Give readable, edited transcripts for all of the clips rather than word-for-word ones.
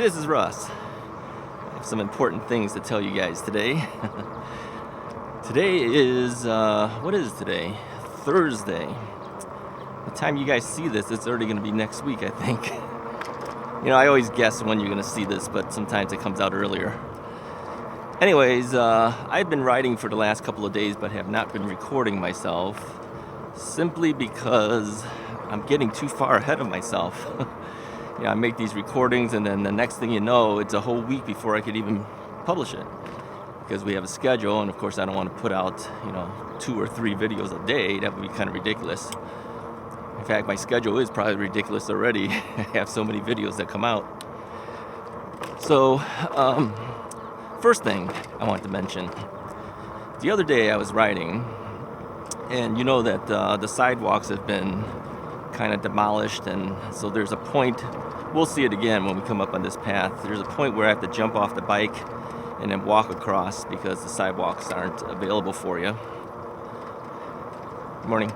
this is Russ. I have some important things to tell you guys today. Today is, what is today? Thursday. By the time you guys see this, it's already going to be next week, I think. You know, I always guess when you're going to see this, but sometimes it comes out earlier. Anyways, I've been writing for the last couple of days, but have not been recording myself, simply because I'm getting too far ahead of myself. I make these recordings, and then the next thing you know, it's a whole week before I could even publish it, because we have a schedule, and of course I don't want to put out 2 or 3 videos a day. That would be kind of ridiculous. In fact, my schedule is probably ridiculous already. I have so many videos that come out. So first thing I want to mention, the other day I was riding, and you know that the sidewalks have been kind of demolished, and so there's a point, we'll see it again when we come up on this path, there's a point where I have to jump off the bike and then walk across because the sidewalks aren't available for you. Good morning.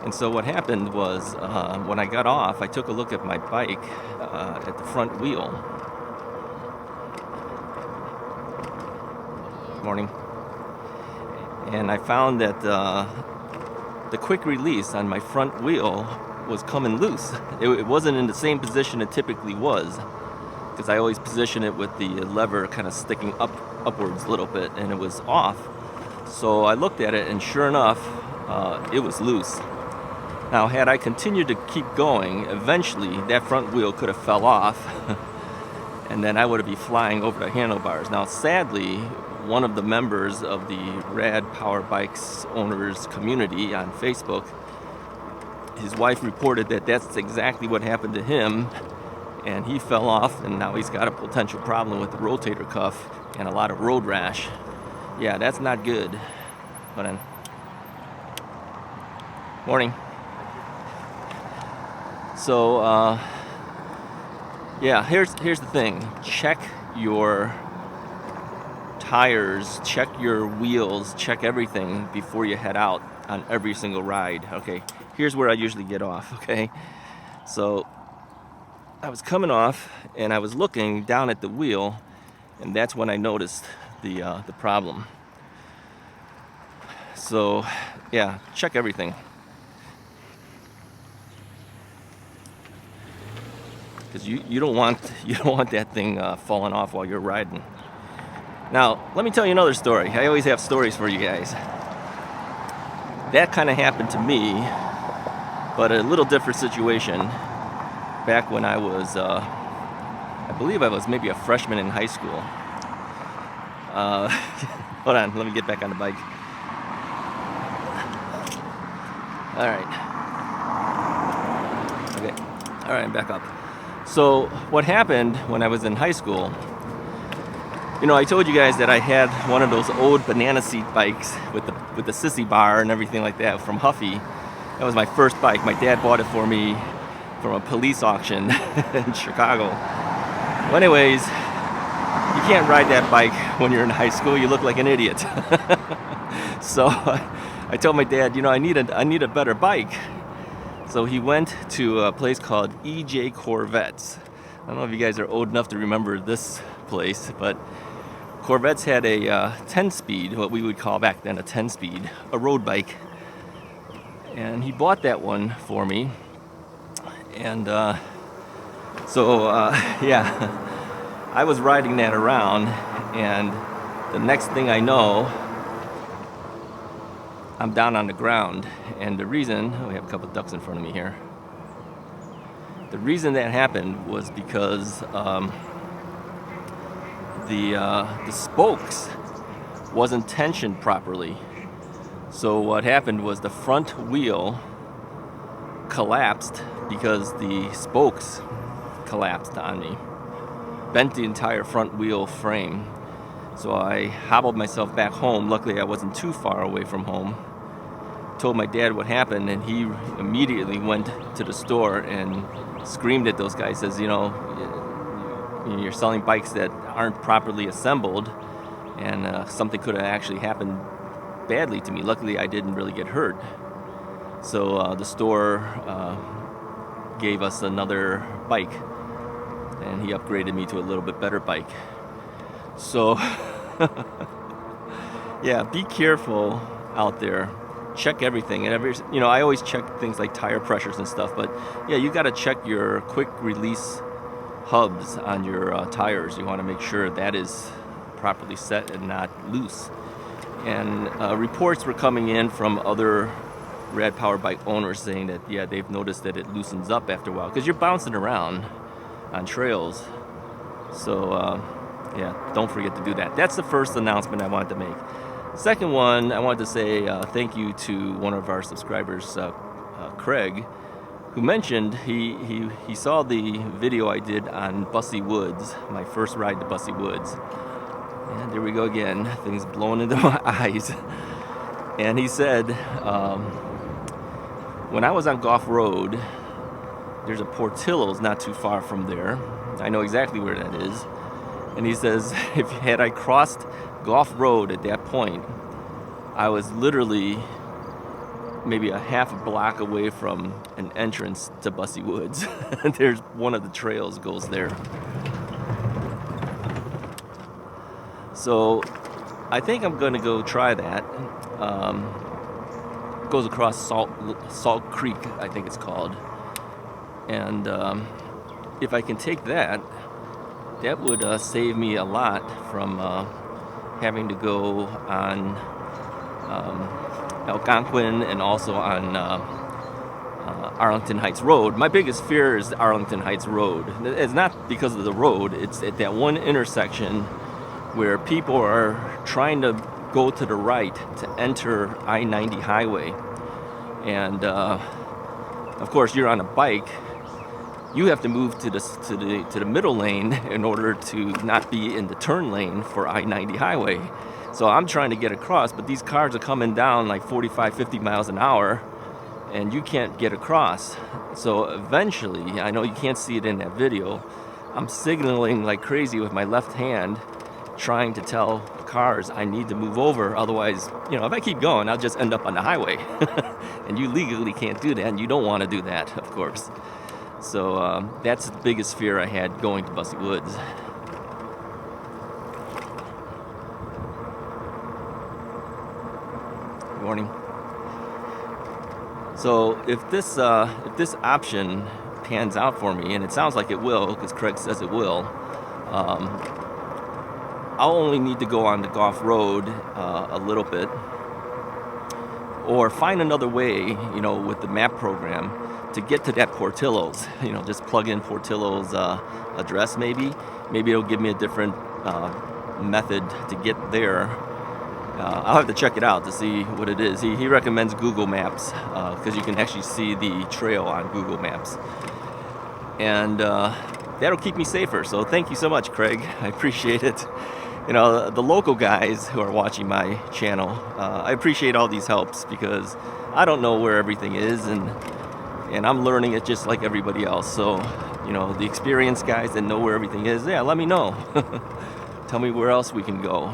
And so what happened was, when I got off, I took a look at my bike at the front wheel. Morning. And I found that the quick release on my front wheel was coming loose. It wasn't in the same position it typically was, because I always position it with the lever kind of sticking upwards a little bit, and it was off. So I looked at it, and sure enough, it was loose. Now, had I continued to keep going, eventually that front wheel could have fell off, and then I would have been flying over the handlebars. Now, sadly, one of the members of the Rad Power Bikes owners community on Facebook, his wife reported that that's exactly what happened to him, and he fell off, and now he's got a potential problem with the rotator cuff and a lot of road rash. Yeah, that's not good. Hold on. Morning. So, yeah, here's the thing. Check your tires, check your wheels, check everything before you head out on every single ride. Okay, here's where I usually get off, okay? So, I was coming off, and I was looking down at the wheel, and that's when I noticed the problem. So, yeah, check everything. Because you don't want that thing falling off while you're riding. Now, let me tell you another story. I always have stories for you guys. That kind of happened to me, but a little different situation. Back when I was, I believe I was maybe a freshman in high school. Hold on, let me get back on the bike. All right. Okay. All right, I'm back up. So what happened when I was in high school, I told you guys that I had one of those old banana seat bikes with the sissy bar and everything like that from Huffy. That was my first bike. My dad bought it for me from a police auction in Chicago. Well, anyways, you can't ride that bike when you're in high school. You look like an idiot. So I told my dad, I need a better bike. So he went to a place called EJ Corvettes. I don't know if you guys are old enough to remember this place, but Corvettes had a 10-speed, what we would call back then a 10-speed, a road bike. And he bought that one for me. And yeah, I was riding that around, and the next thing I know, I'm down on the ground. And the reason, we have a couple of ducks in front of me here. The reason that happened was because the spokes wasn't tensioned properly. So what happened was the front wheel collapsed because the spokes collapsed on me, bent the entire front wheel frame. So I hobbled myself back home. Luckily, I wasn't too far away from home. Told my dad what happened, and he immediately went to the store and screamed at those guys, says, you're selling bikes that aren't properly assembled, and something could have actually happened badly to me. Luckily, I didn't really get hurt. So the store gave us another bike. and he upgraded me to a little bit better bike. So yeah, be careful out there. Check everything, and I always check things like tire pressures and stuff, but yeah, you got to check your quick release hubs on your tires. You want to make sure that is properly set and not loose. And reports were coming in from other Rad Power bike owners saying that, yeah, they've noticed that it loosens up after a while because you're bouncing around on trails. So yeah, don't forget to do that. That's the first announcement I wanted to make. Second one, I wanted to say thank you to one of our subscribers, Craig, who mentioned he saw the video I did on Bussy Woods, my first ride to Bussy Woods. And there we go again, things blowing into my eyes. And he said, when I was on Goff Road, there's a Portillo's not too far from there. I know exactly where that is. And he says, had I crossed Goff Road at that point, I was literally maybe a half a block away from an entrance to Bussy Woods. There's one of the trails goes there. So I think I'm going to go try that. Goes across Salt Creek, I think it's called. And if I can take that, that would save me a lot from having to go on Algonquin and also on Arlington Heights Road. My biggest fear is Arlington Heights Road. It's not because of the road. It's at that one intersection where people are trying to go to the right to enter I-90 highway. And of course, you're on a bike. You have to move to the middle lane in order to not be in the turn lane for I-90 highway. So I'm trying to get across, but these cars are coming down like 45, 50 miles an hour, and you can't get across. So eventually, I know you can't see it in that video, I'm signaling like crazy with my left hand, trying to tell cars I need to move over. Otherwise, if I keep going, I'll just end up on the highway. And you legally can't do that, and you don't want to do that, of course. So that's the biggest fear I had going to Bussy Woods. Good morning. So if this option pans out for me, and it sounds like it will, because Craig says it will, I'll only need to go on the Goff Road a little bit, or find another way, with the map program, to get to that Portillo's. Just plug in Portillo's address maybe. Maybe it'll give me a different method to get there. I'll have to check it out to see what it is. He recommends Google Maps because you can actually see the trail on Google Maps. And that'll keep me safer. So thank you so much, Craig. I appreciate it. The local guys who are watching my channel, I appreciate all these helps because I don't know where everything is, and I'm learning it just like everybody else. So, the experienced guys that know where everything is, yeah, let me know. Tell me where else we can go,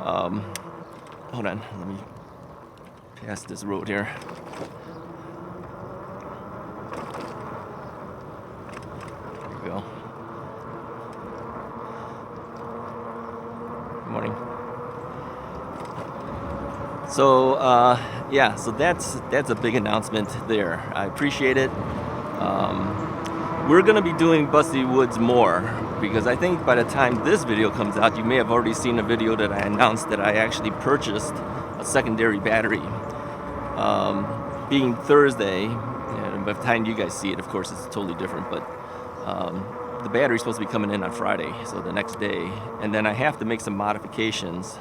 Hold on, let me pass this road here. There we go. Good morning. So, so that's a big announcement there. I appreciate it. We're going to be doing Bussy Woods more because I think by the time this video comes out, you may have already seen a video that I announced that I actually purchased a secondary battery. Being Thursday, and by the time you guys see it, of course, it's totally different, but the battery's supposed to be coming in on Friday, so the next day, and then I have to make some modifications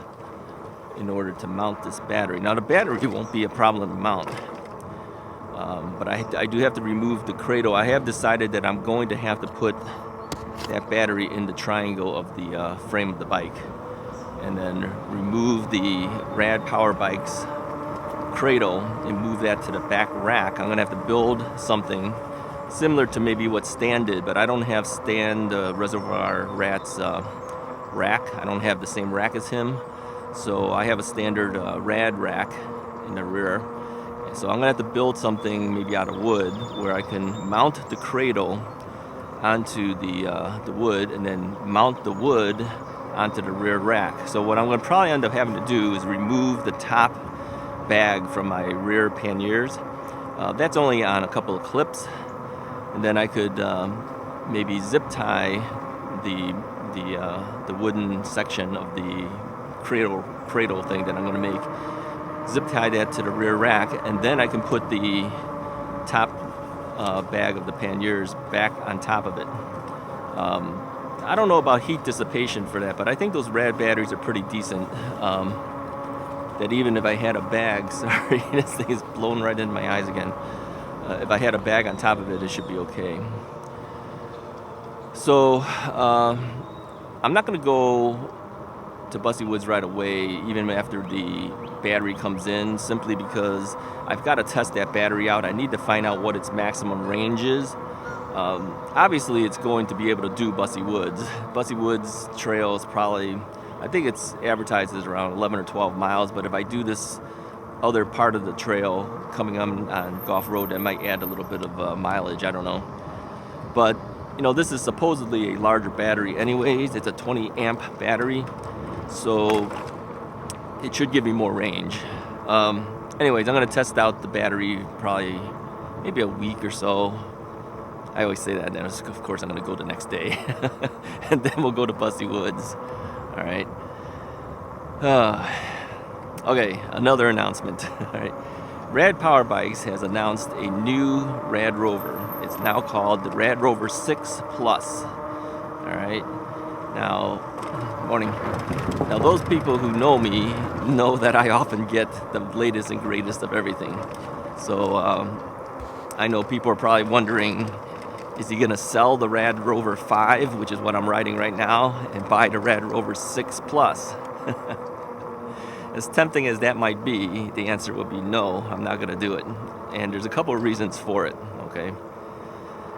in order to mount this battery. Now the battery won't be a problem to mount, but I do have to remove the cradle. I have decided that I'm going to have to put that battery in the triangle of the frame of the bike, and then remove the Rad Power Bike's cradle and move that to the back rack. I'm gonna have to build something similar to maybe what Stan did, but I don't have Stan, the Reservoir Rat's rack. I don't have the same rack as him. So I have a standard rad rack in the rear. So I'm gonna have to build something maybe out of wood where I can mount the cradle onto the wood and then mount the wood onto the rear rack. So what I'm going to probably end up having to do is remove the top bag from my rear panniers. That's only on a couple of clips, and then I could maybe zip tie the wooden section of the cradle thing that I'm going to make. Zip tie that to the rear rack, and then I can put the top bag of the panniers back on top of it. I don't know about heat dissipation for that, but I think those Rad batteries are pretty decent. That even if I had a bag, sorry, this thing is blown right in my eyes again. If I had a bag on top of it, it should be okay. So I'm not going to go to Bussy Woods right away, even after the battery comes in, simply because I've got to test that battery out. I need to find out what its maximum range is. Obviously, it's going to be able to do Bussy Woods. Bussy Woods trail is probably, I think it's advertised as around 11 or 12 miles, but if I do this other part of the trail coming on Golf Road, that might add a little bit of mileage, I don't know. But, you know, this is supposedly a larger battery anyways. It's a 20 amp battery, so it should give me more range. Anyways, I'm going to test out the battery probably maybe a week or so. I always say that, and of course I'm going to go the next day. And then we'll go to Bussy Woods. All right. Okay, another announcement. All right. Rad Power Bikes has announced a new Rad Rover. It's now called the Rad Rover 6 Plus. All right. Now, morning. Now, those people who know me know that I often get the latest and greatest of everything. So I know people are probably wondering, is he going to sell the Rad Rover 5, which is what I'm riding right now, and buy the Rad Rover 6 Plus? As tempting as that might be, the answer would be no, I'm not going to do it. And there's a couple of reasons for it, okay?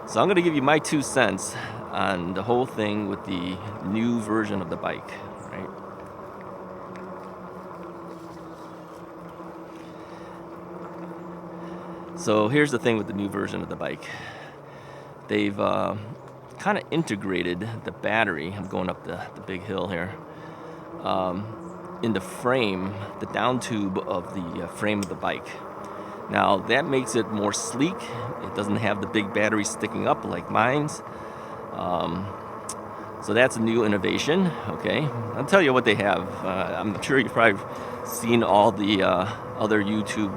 So I'm going to give you my 2 cents on the whole thing with the new version of the bike, right? So here's the thing with the new version of the bike. They've kind of integrated the battery. I'm going up the big hill here. In the frame, the down tube of the frame of the bike. Now that makes it more sleek. It doesn't have the big battery sticking up like mine's. So that's a new innovation. Okay, I'll tell you what they have. I'm sure you've probably seen all the other YouTube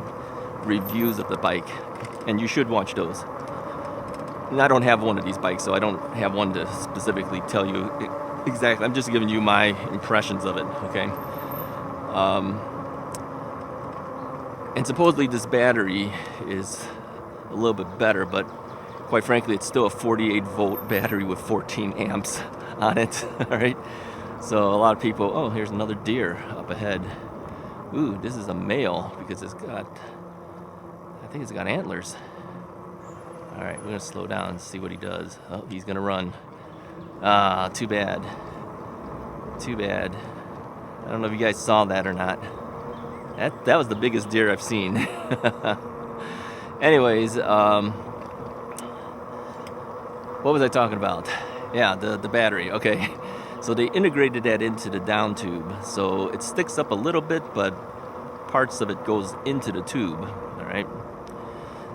reviews of the bike, and you should watch those. And I don't have one of these bikes, so I don't have one to specifically tell you exactly. I'm just giving you my impressions of it, okay? And supposedly this battery is a little bit better, but quite frankly, it's still a 48-volt battery with 14 amps on it, all right? So a lot of people, oh, here's another deer up ahead. Ooh, this is a male because it's got, I think it's got antlers. All right, we're gonna slow down and see what he does. Oh, he's gonna run. Ah, too bad. Too bad. I don't know if you guys saw that or not. That was the biggest deer I've seen. Anyways, what was I talking about? Yeah, the battery. Okay, so they integrated that into the down tube, so it sticks up a little bit, but parts of it goes into the tube. All right.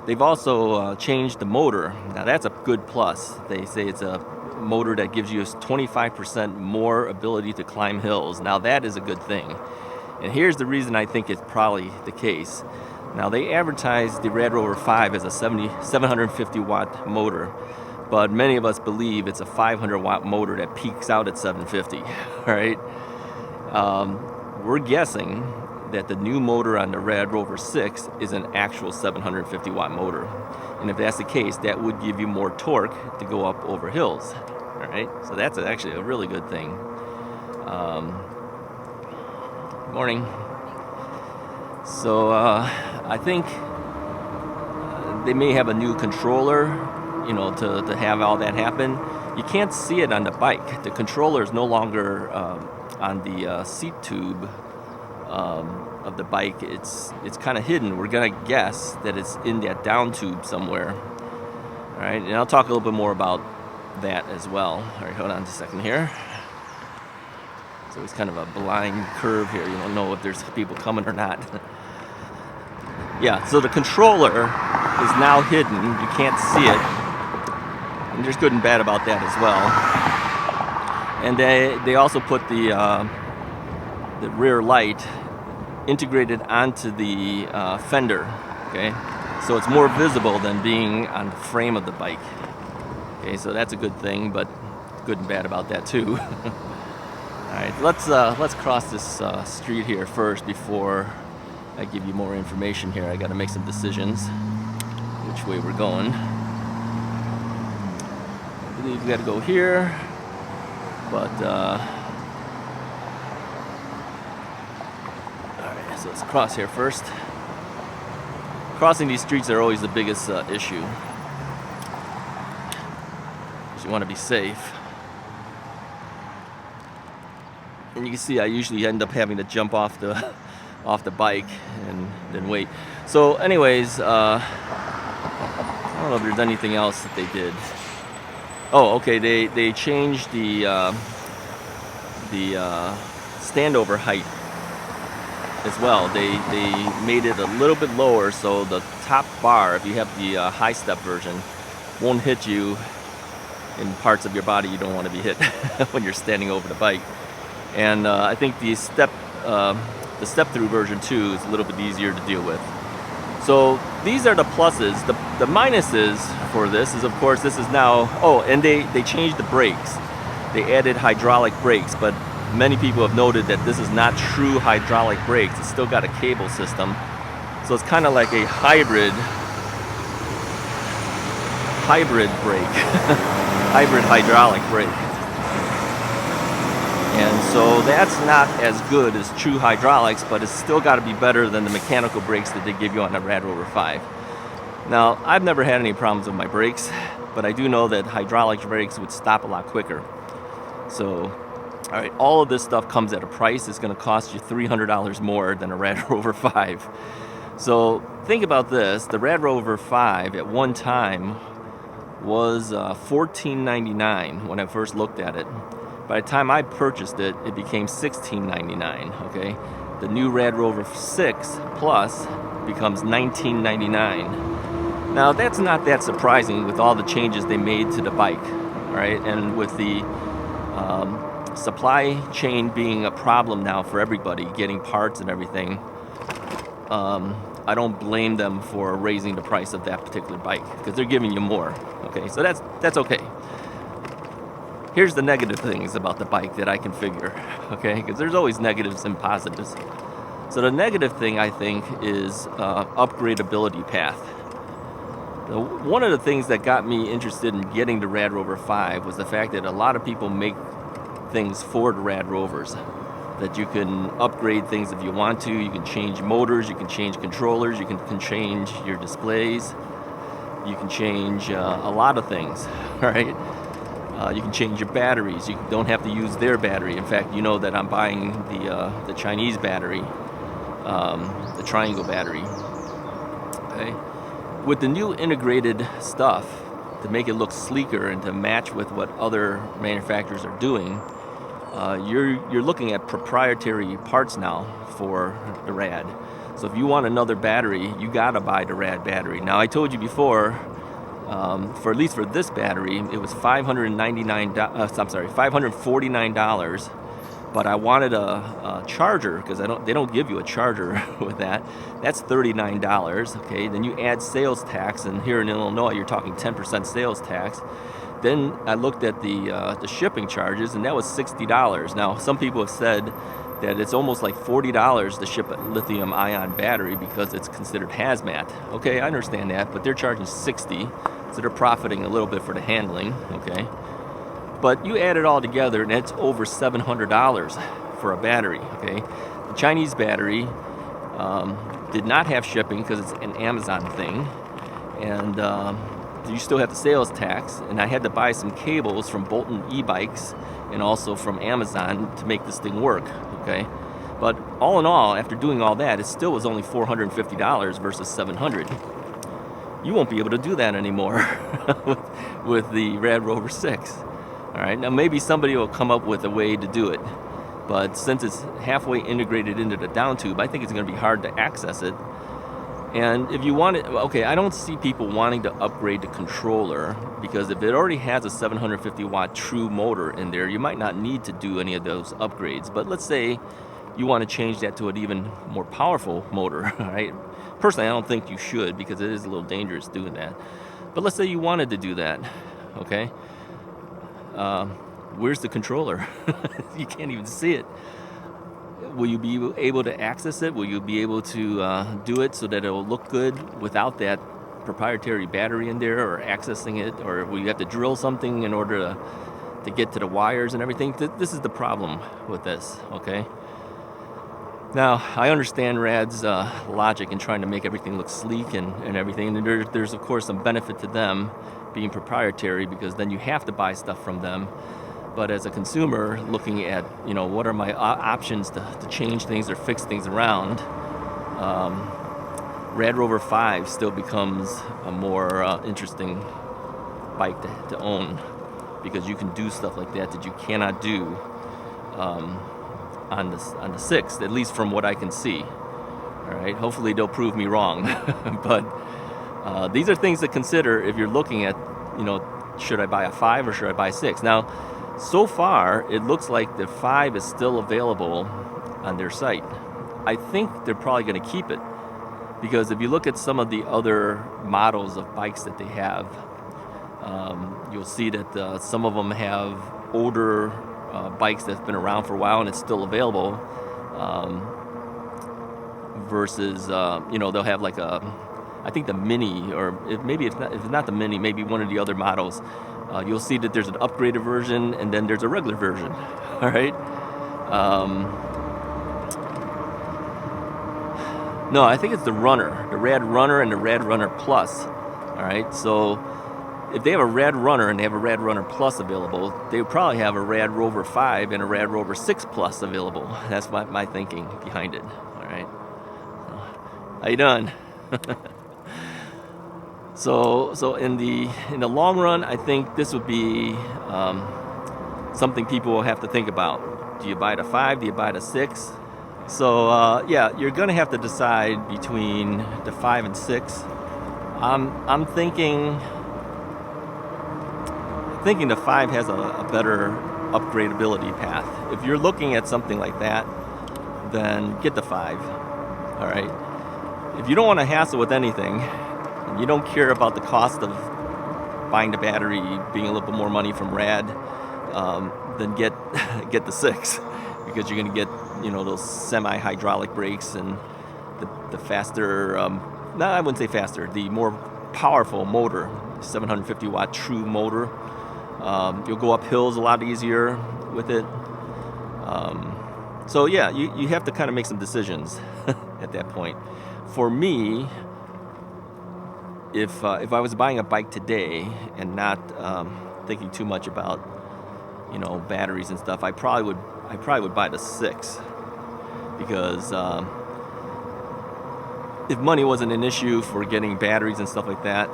They've also changed the motor. Now that's a good plus. They say it's a motor that gives you 25% more ability to climb hills. Now that is a good thing. And here's the reason I think it's probably the case. Now they advertised the Rad Rover 5 as a 750 watt motor, but many of us believe it's a 500 watt motor that peaks out at 750, all right? We're guessing that the new motor on the Rad Rover 6 is an actual 750 watt motor. And if that's the case, that would give you more torque to go up over hills. All right, so that's actually a really good thing. Morning. So I think they may have a new controller, you know, to have all that happen. You can't see it on the bike. The controller is no longer on the seat tube of the bike. It's kind of hidden. We're gonna guess that it's in that down tube somewhere. All right, and I'll talk a little bit more about that as well. All right, hold on just a second here. So it's kind of a blind curve here. You don't know if there's people coming or not. Yeah, so the controller is now hidden. You can't see it. And there's good and bad about that as well. And they also put the rear light integrated onto the fender. Okay, so it's more visible than being on the frame of the bike. Okay, so that's a good thing, but good and bad about that too. All right, let's cross this street here first before I give you more information here. I got to make some decisions which way we're going. I believe we got to go here, but all right, so let's cross here first. Crossing these streets are always the biggest issue. You want to be safe. And you can see I usually end up having to jump off the bike and then wait. So anyways, I don't know if there's anything else that they did. Oh, okay, they changed the standover height as well. They made it a little bit lower, so the top bar, if you have the high step version, won't hit you in parts of your body you don't want to be hit when you're standing over the bike. And I think the step-through version 2 is a little bit easier to deal with. So these are the pluses. The minuses for this is, of course, this is now, oh, and they changed the brakes. They added hydraulic brakes, but many people have noted that this is not true hydraulic brakes. It's still got a cable system. So it's kind of like a hybrid brake, hybrid hydraulic brake. And so that's not as good as true hydraulics, but it's still got to be better than the mechanical brakes that they give you on the Rad Rover 5. Now, I've never had any problems with my brakes, but I do know that hydraulic brakes would stop a lot quicker. So, all right, all of this stuff comes at a price. It's going to cost you $300 more than a Rad Rover 5. So think about this. The Rad Rover 5 at one time was $14.99 when I first looked at it. By the time I purchased it, it became $16.99, okay? The new Rad Rover 6 Plus becomes $19.99. Now, that's not that surprising with all the changes they made to the bike, all right? And with the supply chain being a problem now for everybody, getting parts and everything, I don't blame them for raising the price of that particular bike because they're giving you more, okay? So that's okay. Here's the negative things about the bike that I can figure, okay? Because there's always negatives and positives. So the negative thing, I think, is upgradability path. One of the things that got me interested in getting the Rad Rover 5 was the fact that a lot of people make things for the Rad Rovers. That you can upgrade things if you want to. You can change motors, you can change controllers, you can change your displays. You can change a lot of things, all right? You can change your batteries. You don't have to use their battery. In fact, you know that I'm buying the Chinese battery, the triangle battery. Okay, with the new integrated stuff to make it look sleeker and to match with what other manufacturers are doing, you're looking at proprietary parts now for the Rad. So if you want another battery, you gotta buy the Rad battery. Now I told you before. For at least for this battery, it was $549. But I wanted a charger because they don't give you a charger with that. That's $39. Okay, then you add sales tax, and here in Illinois, you're talking 10% sales tax. Then I looked at the shipping charges, and that was $60. Now some people have said that it's almost like $40 to ship a lithium-ion battery because it's considered hazmat. Okay, I understand that, but they're charging $60, so they're profiting a little bit for the handling, okay? But you add it all together, and it's over $700 for a battery, okay? The Chinese battery did not have shipping because it's an Amazon thing, and you still have the sales tax, and I had to buy some cables from Bolton EBikes and also from Amazon to make this thing work, okay? But all in all, after doing all that, it still was only $450 versus $700. you won't be able to do that anymore with the Rad Rover 6. All right, now maybe somebody will come up with a way to do it, but since it's halfway integrated into the down tube, I think it's going to be hard to access it. And if you want it, okay, I don't see people wanting to upgrade the controller, because if it already has a 750 watt true motor in there, you might not need to do any of those upgrades. But let's say you want to change that to an even more powerful motor, right? Personally, I don't think you should, because it is a little dangerous doing that. But let's say you wanted to do that, okay? Where's the controller? You can't even see it. Will you be able to access it? Will you be able to do it so that it will look good without that proprietary battery in there, or accessing it? Or will you have to drill something in order to get to the wires and everything? This is the problem with this, okay? Now, I understand Rad's logic in trying to make everything look sleek and everything. And there's, of course, some benefit to them being proprietary, because then you have to buy stuff from them. But as a consumer, looking at, what are my options to change things or fix things around, Rad Rover 5 still becomes a more interesting bike to own, because you can do stuff like that you cannot do on the 6th, at least from what I can see. All right, hopefully they'll prove me wrong. But these are things to consider if you're looking at, should I buy a 5 or should I buy a 6? Now, so far, it looks like the 5 is still available on their site. I think they're probably going to keep it, because if you look at some of the other models of bikes that they have, you'll see that some of them have older bikes that's been around for a while and it's still available, versus, they'll have like I think the Mini, or if it's not the Mini, maybe one of the other models. You'll see that there's an upgraded version and then there's a regular version. All right. No, I think it's the Runner, the Rad Runner and the Rad Runner Plus. All right. So if they have a Rad Runner and they have a Rad Runner Plus available, they would probably have a Rad Rover 5 and a Rad Rover 6 Plus available. That's my thinking behind it. All right. How you doing? So in the long run, I think this would be something people will have to think about. Do you buy the 5? Do you buy the 6? So yeah, you're going to have to decide between the 5 and 6. I'm thinking the 5 has a better upgradability path. If you're looking at something like that, then get the 5. All right. If you don't want to hassle with anything, you don't care about the cost of buying the battery being a little bit more money from Rad, then get the 6, because you're going to get those semi-hydraulic brakes and the faster, no, I wouldn't say faster, the more powerful motor, 750 watt true motor. You'll go up hills a lot easier with it. So yeah, you have to kind of make some decisions at that point. For me, if I was buying a bike today and not thinking too much about batteries and stuff, I probably would buy the 6, because if money wasn't an issue for getting batteries and stuff like that,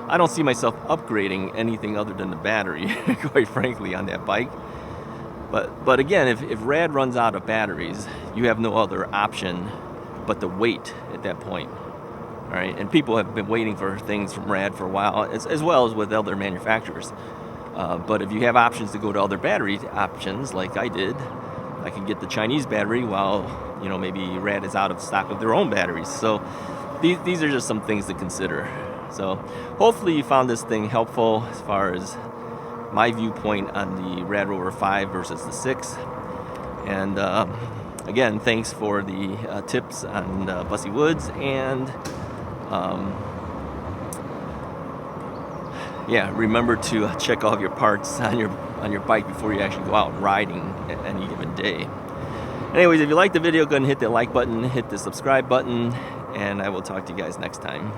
I don't see myself upgrading anything other than the battery, quite frankly, on that bike. But again, if Rad runs out of batteries, you have no other option but to wait at that point. All right, and people have been waiting for things from Rad for a while, as well as with other manufacturers. But if you have options to go to other battery options, like I did, I can get the Chinese battery while maybe Rad is out of stock of their own batteries. So these are just some things to consider. So hopefully you found this thing helpful as far as my viewpoint on the Rad Rover 5 versus the 6. And again, thanks for the tips on Bussy Woods, and yeah, remember to check all of your parts on your bike before you actually go out riding any given day. Anyways, if you liked the video, go ahead and hit the like button, hit the subscribe button, and I will talk to you guys next time.